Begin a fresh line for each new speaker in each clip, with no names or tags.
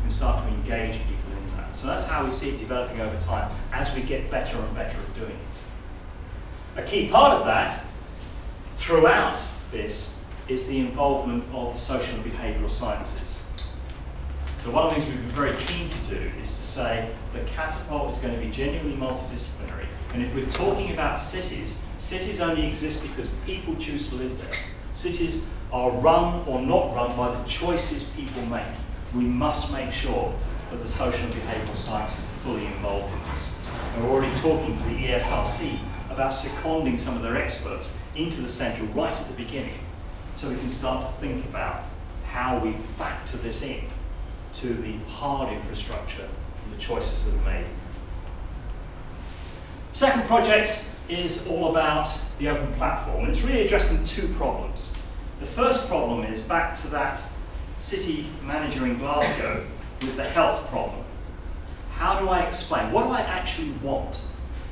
can start to engage people in that. So that's how we see it developing over time as we get better and better at doing it. A key part of that throughout this is the involvement of the social and behavioural sciences. So one of the things we've been very keen to do is to say that Catapult is going to be genuinely multidisciplinary. And if we're talking about cities, cities only exist because people choose to live there. Cities are run or not run by the choices people make. We must make sure that the social and behavioural sciences are fully involved in this. And we're already talking to the ESRC about seconding some of their experts into the centre right at the beginning, so we can start to think about how we factor this in to the hard infrastructure and the choices that are made. Second project is all about the open platform, and it's really addressing two problems. The first problem is back to that city manager in Glasgow with the health problem. How do I explain? What do I actually want?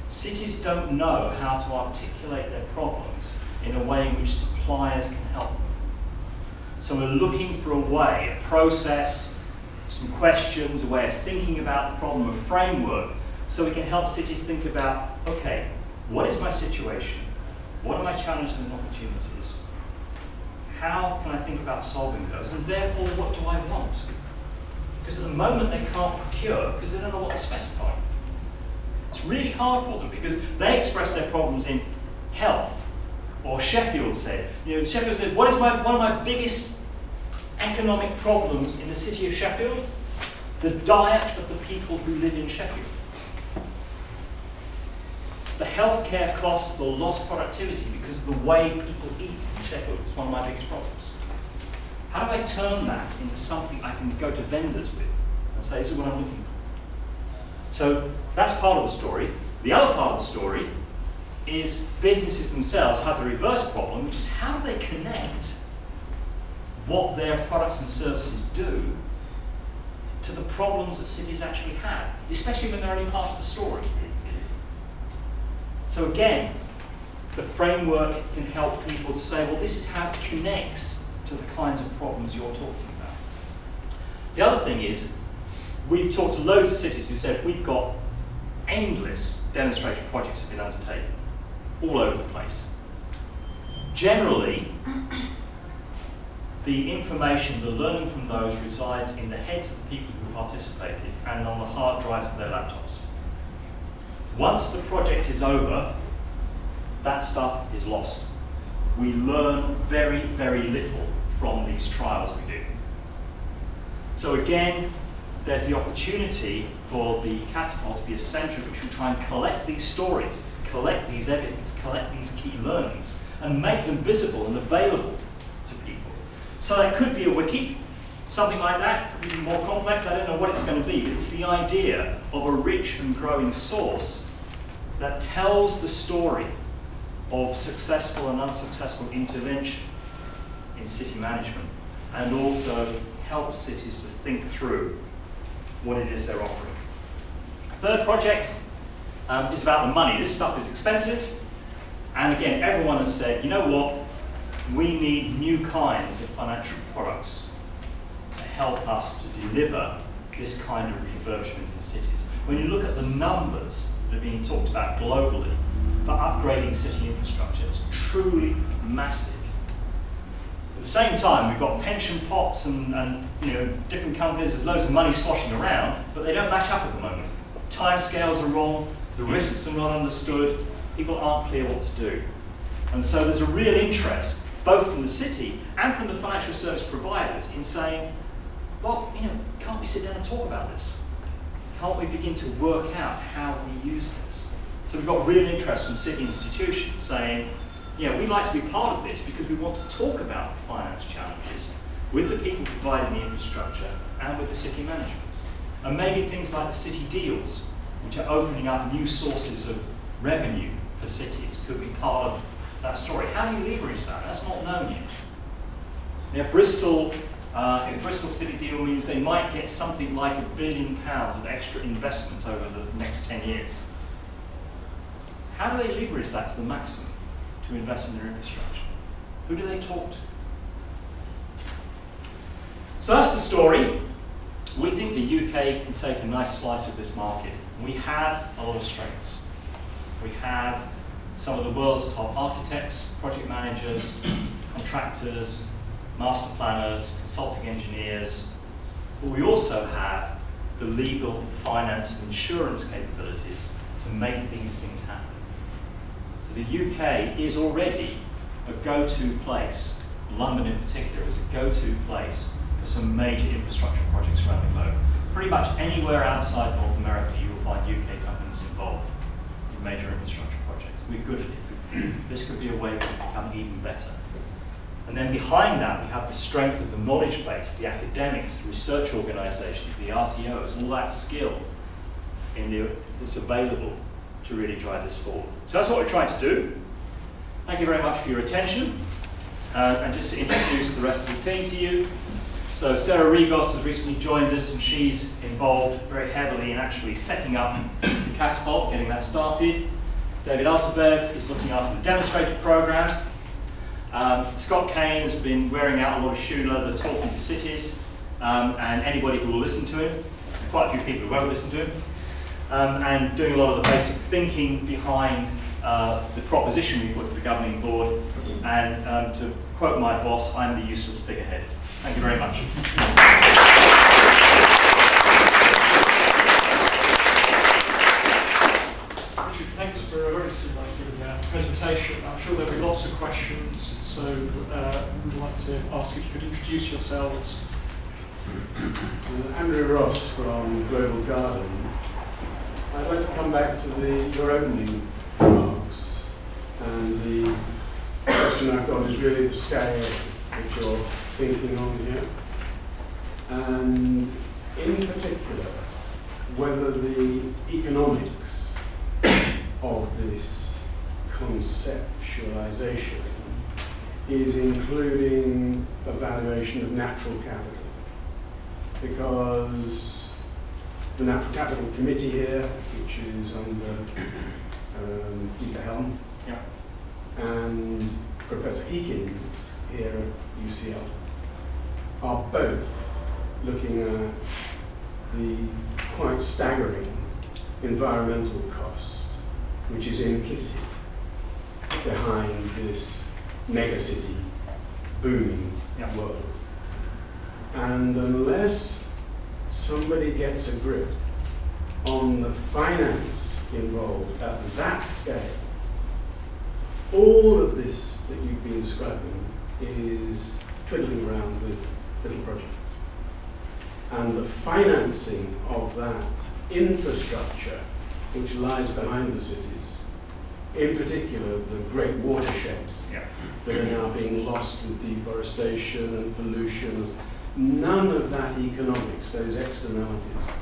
Cities don't know how to articulate their problems in a way in which suppliers can help them. So we're looking for a way, a process, some questions, a way of thinking about the problem, a framework, so we can help cities think about, okay, what is my situation? What are my challenges and opportunities? How can I think about solving those? And therefore, what do I want? Because at the moment they can't procure because they don't know what to specify. It's really hard for them because they express their problems in health. Or Sheffield said, Sheffield said, one of my biggest economic problems in the city of Sheffield? The diet of the people who live in Sheffield. The healthcare costs, the lost productivity because of the way people eat in Sheffield is one of my biggest problems. How do I turn that into something I can go to vendors with and say, this is what I'm looking for? So that's part of the story. The other part of the story is businesses themselves have the reverse problem, which is how do they connect what their products and services do to the problems that cities actually have, especially when they're only part of the story. So again, the framework can help people to say, well, this is how it connects to the kinds of problems you're talking about. The other thing is, we've talked to loads of cities who said we've got endless demonstrator projects have been undertaken all over the place. Generally, the information, the learning from those resides in the heads of the people who participated and on the hard drives of their laptops. Once the project is over, that stuff is lost. We learn very, very little from these trials we do. So again, there's the opportunity for the Catapult to be a centre in which we try and collect these stories, collect these evidence, collect these key learnings, and make them visible and available to people. So that could be a wiki, something like that, could be more complex, I don't know what it's going to be, but it's the idea of a rich and growing source that tells the story of successful and unsuccessful intervention in city management, and also helps cities to think through what it is they're offering. Third project is about the money. This stuff is expensive, and again, everyone has said, you know what, we need new kinds of financial products to help us to deliver this kind of refurbishment in cities. When you look at the numbers that are being talked about globally for upgrading city infrastructure, it's truly massive. At the same time, we've got pension pots and different companies, there's loads of money sloshing around, but they don't match up at the moment. Timescales are wrong, the risks are not understood, people aren't clear what to do. And so there's a real interest, both from the city and from the financial service providers, in saying, well, can't we sit down and talk about this? Can't we begin to work out how we use this? So we've got real interest from city institutions saying, we'd like to be part of this because we want to talk about the finance challenges with the people providing the infrastructure and with the city management. And maybe things like the city deals, which are opening up new sources of revenue for cities, could be part of that story. How do you leverage that? That's not known yet. Bristol City deal means they might get something like £1 billion of extra investment over the next 10 years. How do they leverage that to the maximum to invest in their infrastructure? Who do they talk to? So that's the story. We think the UK can take a nice slice of this market. We have a lot of strengths. We have some of the world's top architects, project managers, contractors, master planners, consulting engineers. But we also have the legal, finance, and insurance capabilities to make these things happen. So the UK is already a go-to place, London in particular is a go-to place for some major infrastructure projects around the globe. Pretty much anywhere outside North America you will find UK companies involved in major infrastructure projects. We're good at it. This could be a way to become even better. And then behind that we have the strength of the knowledge base, the academics, the research organisations, the RTOs, all that skill that's available to really drive this forward. So that's what we're trying to do. Thank you very much for your attention. And just to introduce the rest of the team to you. So Sarah Rigos has recently joined us and she's involved very heavily in actually setting up the Catapult, getting that started. David Altabev is looking after the demonstrator program. Scott Kane has been wearing out a lot of shoe leather talking to cities and anybody who will listen to him, quite a few people who won't listen to him, and doing a lot of the basic thinking behind the proposition we put to the governing board. And to quote my boss, I'm the useless figurehead. Thank you very much.
Richard, thanks for a very nice presentation. I'm sure there'll be lots of questions, so we'd like to ask if you could introduce yourselves.
Andrew Ross from Global Garden. I'd like to come back to your opening remarks, and the question I've got is really the scale that you're thinking on here, and in particular whether the economics of this conceptualization is including a valuation of natural capital, because the Natural Capital Committee here, which is under Dieter Helm,
yeah,
and Professor Eakins here at UCL are both looking at the quite staggering environmental cost which is implicit behind this megacity booming world. And unless somebody gets a grip on the finance involved at that scale, all of this that you've been describing is twiddling around with little projects. And the financing of that infrastructure which lies behind the cities, in particular the great watersheds that are now being lost with deforestation and pollution, none of that economics, those externalities,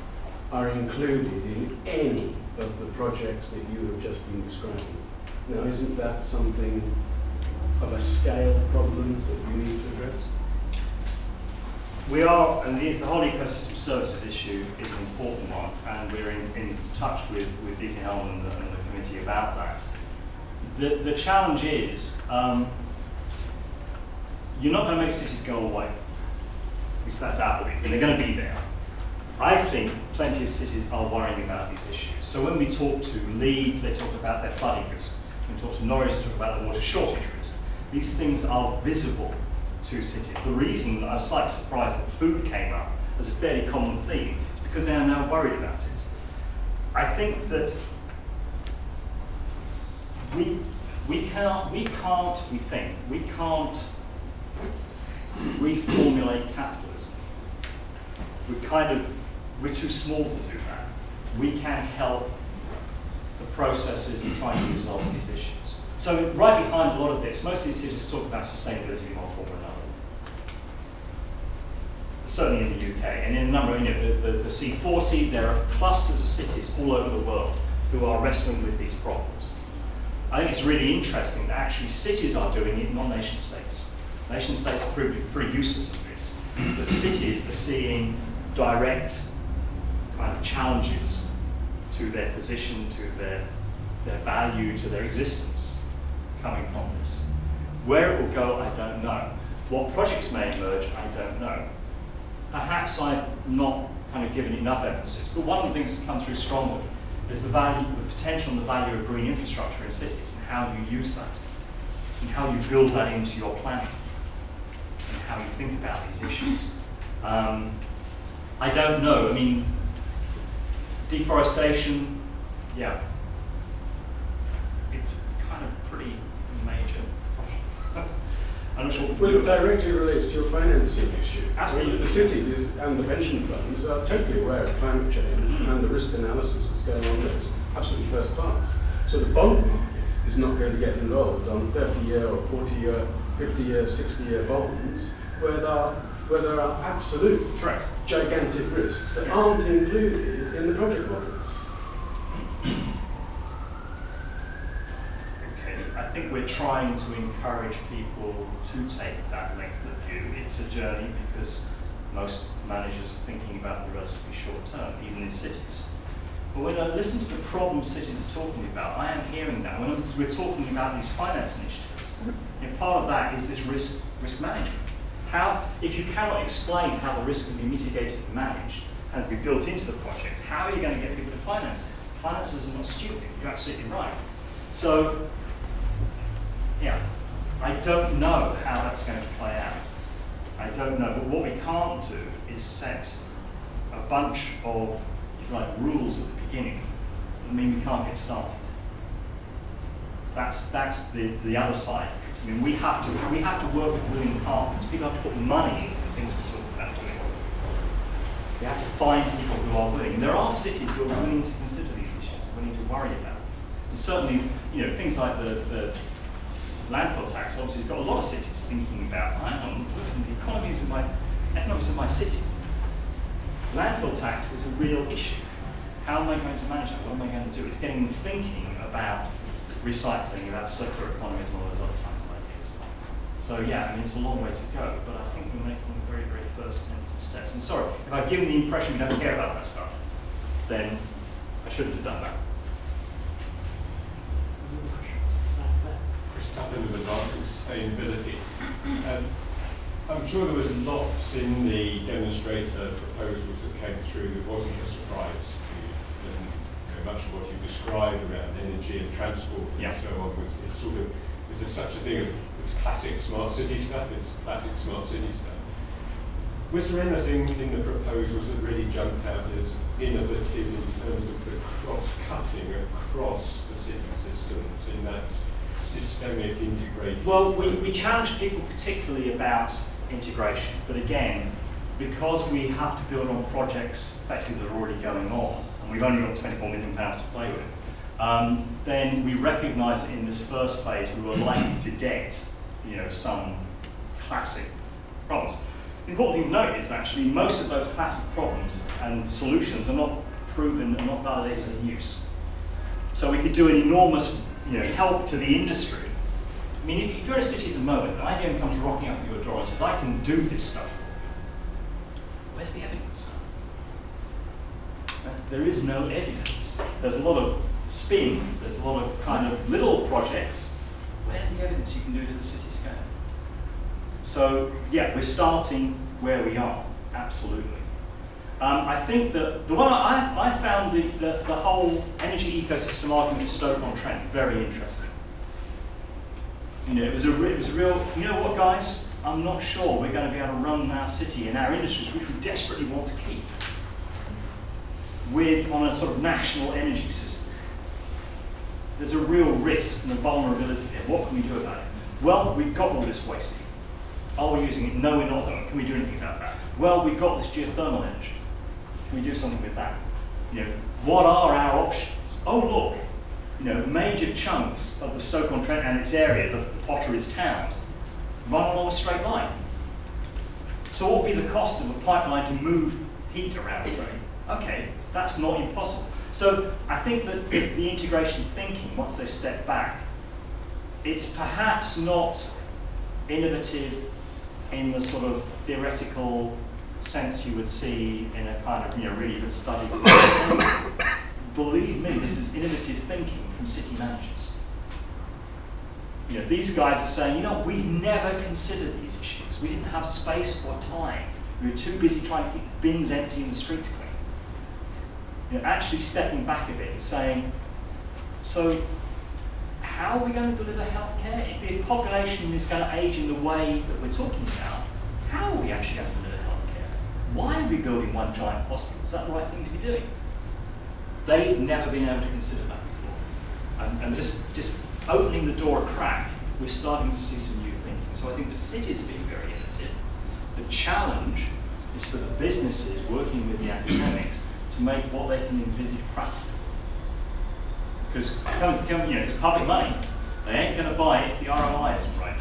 are included in any of the projects that you have just been describing. Now, isn't that something of a scale problem that you need to address?
We are, and the whole ecosystem services issue is an important one, and we're in touch with Dieter Helm and the committee about that. The challenge is, you're not going to make cities go away. At least that's our belief, and they're going to be there. I think plenty of cities are worrying about these issues. So when we talk to Leeds, they talk about their flooding risk. When we talk to Norwich, they talk about the water shortage risk. These things are visible to cities. The reason that I was slightly surprised that food came up as a fairly common theme is because they are now worried about it. I think that we can't reformulate capitalism. We're too small to do that. We can help the processes in trying to resolve these issues. So right behind a lot of this, most of these cities talk about sustainability in one form or another. Certainly in the UK, and in a number of, the C40, there are clusters of cities all over the world who are wrestling with these problems. I think it's really interesting that actually cities are doing it, not nation states. Nation states are pretty useless at this, but cities are seeing direct kind of challenges to their position, to their value, to their existence coming from this. Where it will go, I don't know. What projects may emerge, I don't know. Perhaps I'm not kind of given enough emphasis. But one of the things that's come through strongly is the value, the potential and the value of green infrastructure in cities, and how you use that, and how you build that into your planning, and how you think about these issues. I don't know. I mean, deforestation, yeah, it's kind of pretty major. I'm not sure.
Well, it directly relates to your financing issue.
Absolutely.
The city and the pension funds are totally aware of climate change and the risk analysis that's going on there is absolutely first class. So the bond market is not going to get involved on 30-year or 40-year, 50-year, 60-year bonds where there are absolute gigantic risks that aren't included in the project models.
I think we're trying to encourage people to take that length of view. It's a journey because most managers are thinking about the relatively short term, even in cities. But when I listen to the problems cities are talking about, I am hearing that. When we're talking about these finance initiatives, and part of that is this risk management. How, if you cannot explain how the risk can be mitigated and managed and be built into the project, how are you going to get people to finance it? Finances are not stupid, you're absolutely right. So, yeah, I don't know how that's going to play out. I don't know, but what we can't do is set a bunch of, if you like, rules at the beginning that mean we can't get started. That's the other side. I mean, we have to work with willing partners. People have to put money into the things we're talking about doing. We have to find people who are willing. And there are cities who are willing to consider these issues, willing to worry about them. And certainly, you know, things like the landfill tax, obviously, you've got a lot of cities thinking about, I am looking at the economics of my city. Landfill tax is a real issue. How am I going to manage that? What am I going to do? It's getting them thinking about recycling, about circular economies and all those other kinds of ideas. So yeah, I mean, it's a long way to go, but I think we're making the very, very first steps. And sorry, if I've given the impression we don't care about that stuff, then I shouldn't have done that.
With advancing sustainability. I'm sure there was lots in the demonstrator proposals that came through that wasn't a surprise to you. And you know, much of what you described around energy and transport and so on, it's sort of, there's such a thing as classic smart city stuff, it's classic smart city stuff. Was there anything in the proposals that really jumped out as innovative in terms of the cross-cutting across the city systems in that systemic integration?
Well, we challenge people particularly about integration, but again, because we have to build on projects effectively that are already going on, and we've only got £24 million to play with, then we recognise that in this first phase we were likely to get, you know, some classic problems. The important thing to note is actually most of those classic problems and solutions are not proven and not validated in use. So we could do an enormous, you know, help to the industry. I mean, if you're in a city at the moment, and IBM comes rocking up at your door and says, I can do this stuff, where's the evidence? There is no evidence. There's a lot of spin, there's a lot of kind of little projects. Where's the evidence you can do it at the city scale? So, yeah, we're starting where we are, absolutely. I think that the one I found the whole energy ecosystem argument of Stoke-on-Trent very interesting. You know, it was a real, you know what, guys? I'm not sure we're going to be able to run our city and our industries, which we desperately want to keep, on a sort of national energy system. There's a real risk and a vulnerability here. What can we do about it? Well, we've got all this waste heat. Are we using it? No, we're not. Can we do anything about that? Well, we've got this geothermal energy. Can we do something with that? You know, what are our options? Oh, look, you know, major chunks of the Stoke-on-Trent and its area, the Potteries towns, run along a straight line. So what would be the cost of a pipeline to move heat around, say? Okay, that's not impossible. So I think that the integration thinking, once they step back, it's perhaps not innovative in the sort of theoretical sense you would see in a kind of, you know, really good study. Believe me, this is innovative thinking from city managers. You know, these guys are saying, you know, we never considered these issues. We didn't have space or time. We were too busy trying to keep the bins empty and the streets clean. You know, actually stepping back a bit and saying, so how are we going to deliver healthcare? If the population is going to age in the way that we're talking about, how are we actually going to deliver healthcare? Why are we building one giant hospital? Is that the right thing to be doing? They've never been able to consider that before. And just opening the door a crack, we're starting to see some new thinking. So I think the cities are being very innovative. The challenge is for the businesses working with the academics to make what they can envisage practical. Because you know, it's public money. They ain't going to buy it if the ROI isn't right.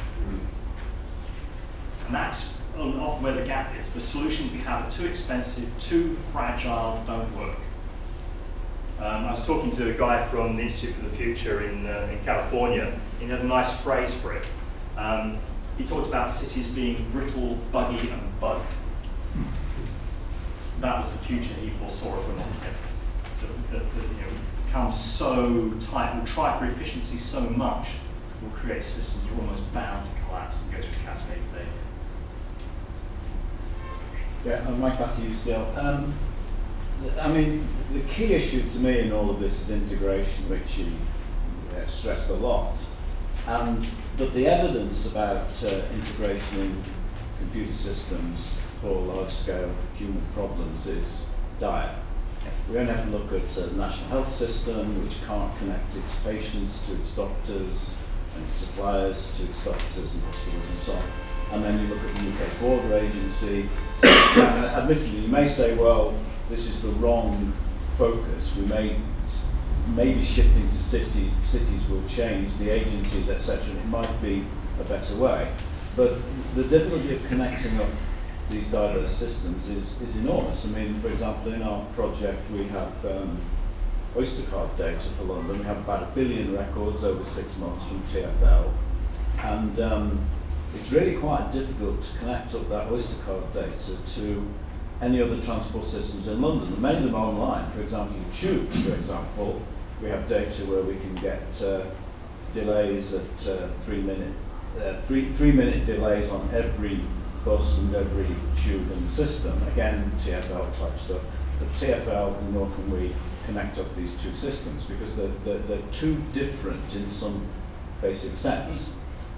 And that's often where the gap is. The solutions we have are too expensive, too fragile, don't work. I was talking to a guy from the Institute for the Future in California. He had a nice phrase for it. He talked about cities being brittle, buggy, and bugged. That was the future he foresaw if we're not careful. You know, become so tight, we'll try for efficiency so much, we'll create systems that are almost bound to collapse and go through cascade failure.
Yeah, I'm Mike Batty, UCL. I mean, the key issue to me in all of this is integration, which you stressed a lot. But the evidence about integration in computer systems for large-scale human problems is dire. We only have to look at the National Health System, which can't connect its patients to its doctors and its suppliers to its doctors and hospitals and so on. And then you look at the UK Border Agency. So, admittedly, you may say, well, this is the wrong focus. We may maybe shifting to cities will change the agencies, etc. It might be a better way. But the difficulty of connecting up these diverse systems is enormous. I mean, for example, in our project we have Oyster card data for London. We have about 1 billion records over 6 months from TfL. And it's really quite difficult to connect up that Oyster card data to any other transport systems in London. And many of them are online. For example, the Tube, for example, we have data where we can get delays at 3 minute delays on every bus and every tube in the system. Again, TfL type stuff. But TfL, nor can we connect up these two systems because they're too different in some basic sense.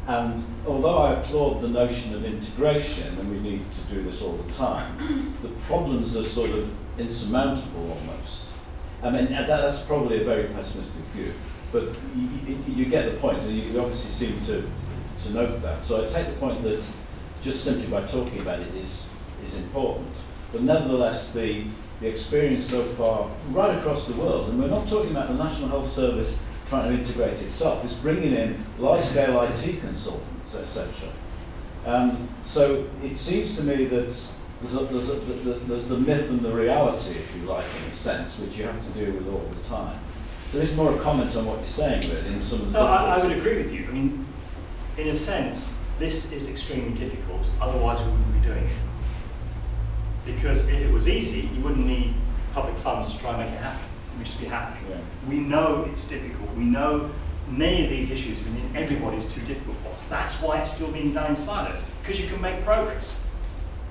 And although I applaud the notion of integration, and we need to do this all the time, the problems are sort of insurmountable almost. I mean, that's probably a very pessimistic view, but you get the point, and you obviously seem to note that. So I take the point that just simply by talking about it is important. But nevertheless, the experience so far, right across the world, and we're not talking about the National Health Service trying to integrate itself, is bringing in large-scale IT consultants, etc. So it seems to me that there's the myth and the reality, if you like, in a sense, which you have to deal with all the time. So this is more a comment on what you're saying, really, in some of the
I would agree with you. I mean, in a sense, this is extremely difficult, otherwise we wouldn't be doing it. Because if it was easy, you wouldn't need public funds to try and make it happen. It would just be happening. Yeah. We know it's difficult. We know many of these issues, I mean, everybody's too difficult for us. That's why it's still being done in silos, because you can make progress.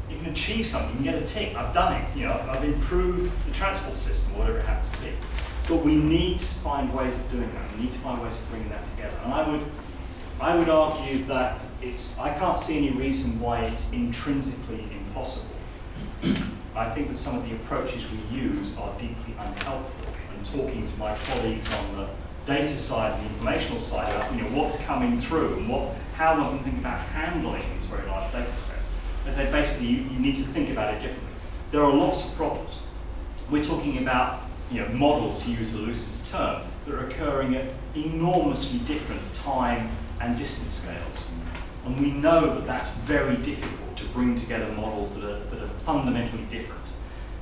You can achieve something, you can get a tick. I've done it. You know, I've improved the transport system, whatever it happens to be. But we need to find ways of doing that. We need to find ways of bringing that together. And I would argue that I can't see any reason why it's intrinsically impossible. I think that some of the approaches we use are deeply unhelpful. And talking to my colleagues on the data side and the informational side about what's coming through and how one can think about handling these very large data sets. I say basically you need to think about it differently. There are lots of problems. We're talking about models, to use the loosest term, that are occurring at enormously different time and distance scales. And we know that that's very difficult to bring together models that are fundamentally different.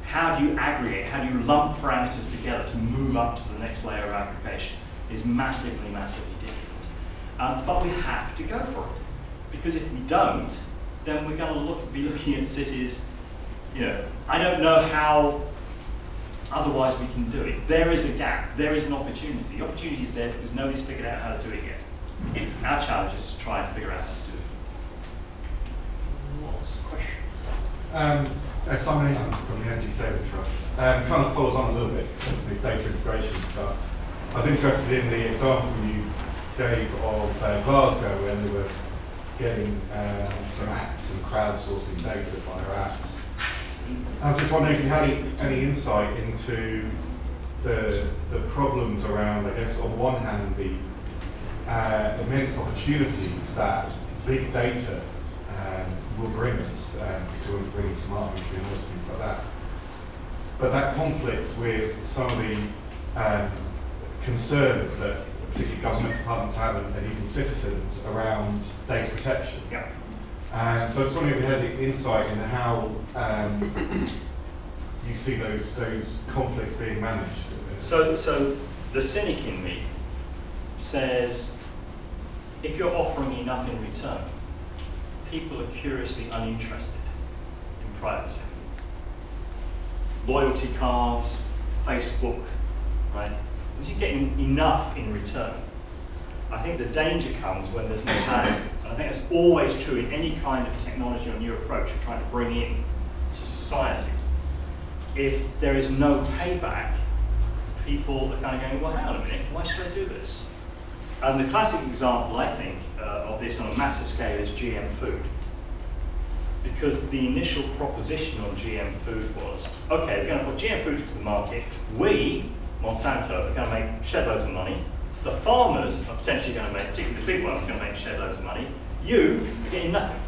How do you aggregate, how do you lump parameters together to move up to the next layer of aggregation is massively, massively difficult. But we have to go for it. Because if we don't, then we're going to be looking at cities, I don't know how otherwise we can do it. There is a gap, there is an opportunity. The opportunity is there because nobody's figured out how to do it yet. Our challenge is to try and figure out how to do it.
Lots of questions.
Simon England from the Energy Saving Trust. Kind of follows on a little bit from this data integration stuff. I was interested in the example you gave of Glasgow when they were getting some apps and crowdsourcing data via apps. I was just wondering if you had any insight into the problems around, I guess, on one hand, the immense opportunities that big data will bring us, particularly bringing smart metering and things like that. But that conflicts with some of the concerns that particularly government departments have and even citizens around data protection.
Yeah.
So I was wondering if you had insight into how you see those conflicts being managed.
So the cynic in me says, if you're offering enough in return, people are curiously uninterested in privacy. Loyalty cards, Facebook, right? If you're getting enough in return, I think the danger comes when there's no value. And I think that's always true in any kind of technology or new approach you're trying to bring in to society. If there is no payback, people are kind of going, well, hang on a minute, why should I do this? And the classic example, I think, of this on a massive scale is GM food. Because the initial proposition on GM food was, okay, we're going to put GM food into the market. We, Monsanto, are going to make shed loads of money. The farmers are potentially going to make, particularly the big ones, are going to make shed loads of money. You are getting nothing.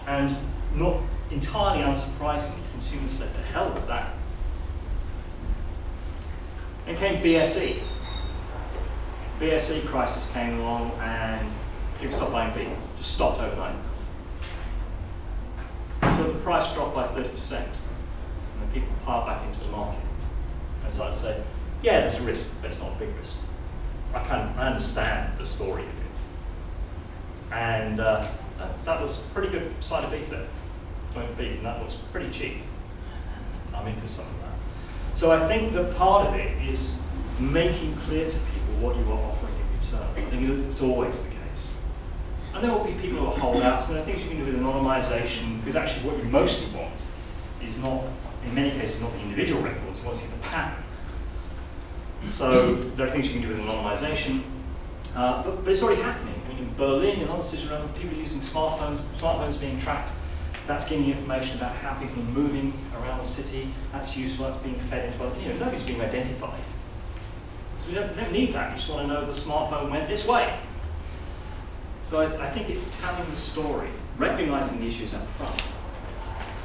And not entirely unsurprisingly, consumers said, to hell with that. Then came BSE. BSE crisis came along and people stopped buying beef, just stopped overnight. So the price dropped by 30%, and then people piled back into the market. And so I'd say, yeah, there's a risk, but it's not a big risk. I understand the story of it. And that was a pretty good side of beef there, joint beef, and that was pretty cheap. I'm into some of that. So I think that part of it is making clear to people what you are offering in return. I think it's always the case. And there will be people who are holdouts, and there are things you can do with anonymization, because actually what you mostly want is not, in many cases, not the individual records, you want to see the pattern. So there are things you can do with anonymization, but it's already happening. I mean, in Berlin and other cities around, people are using smartphones being tracked. That's giving you information about how people are moving around the city. That's useful, that's being fed into other, nobody's being identified. So we don't need that, you just want to know the smartphone went this way. So I think it's telling the story, recognizing the issues up front,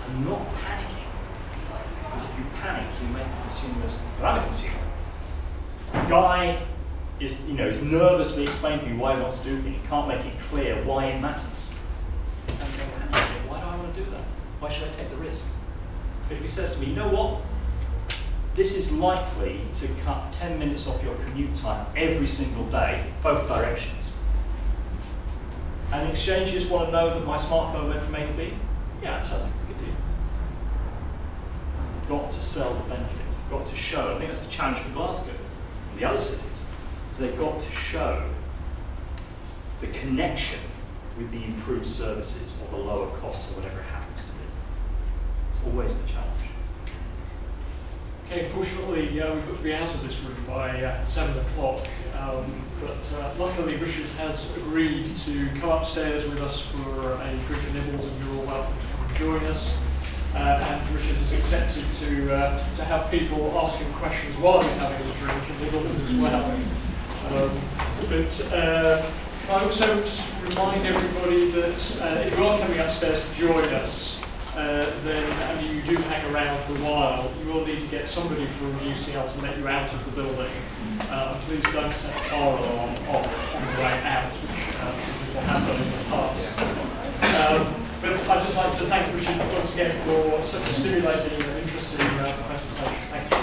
and not panicking. Because if you panic, you make consumers, well, I'm a consumer. The guy is nervously explaining to me why he wants to do things. He can't make it clear why it matters. And go, why do I want to do that? Why should I take the risk? But if he says to me, you know what? This is likely to cut 10 minutes off your commute time every single day, both directions. And in exchange, you just want to know that my smartphone went from A to B? Yeah, that sounds like a good deal. You've got to sell the benefit. You've got to show. I think that's the challenge for Glasgow and the other cities. Is they've got to show the connection with the improved services or the lower costs or whatever it happens to be. It's always the challenge.
Okay, unfortunately, we've got to be out of this room by 7 o'clock, but luckily Richard has agreed to come upstairs with us for a drink and nibbles, and you're all welcome to come and join us. And Richard has accepted to have people ask him questions while he's having a drink and nibbles as well. I also just remind everybody that if you are coming upstairs to join us, then you do hang around for a while, you will need to get somebody from UCL to let you out of the building. Please don't set the car alarm off on the way out, which some people have done in the past. But I'd just like to thank Richard once again for such a stimulating and interesting presentation. Thank you.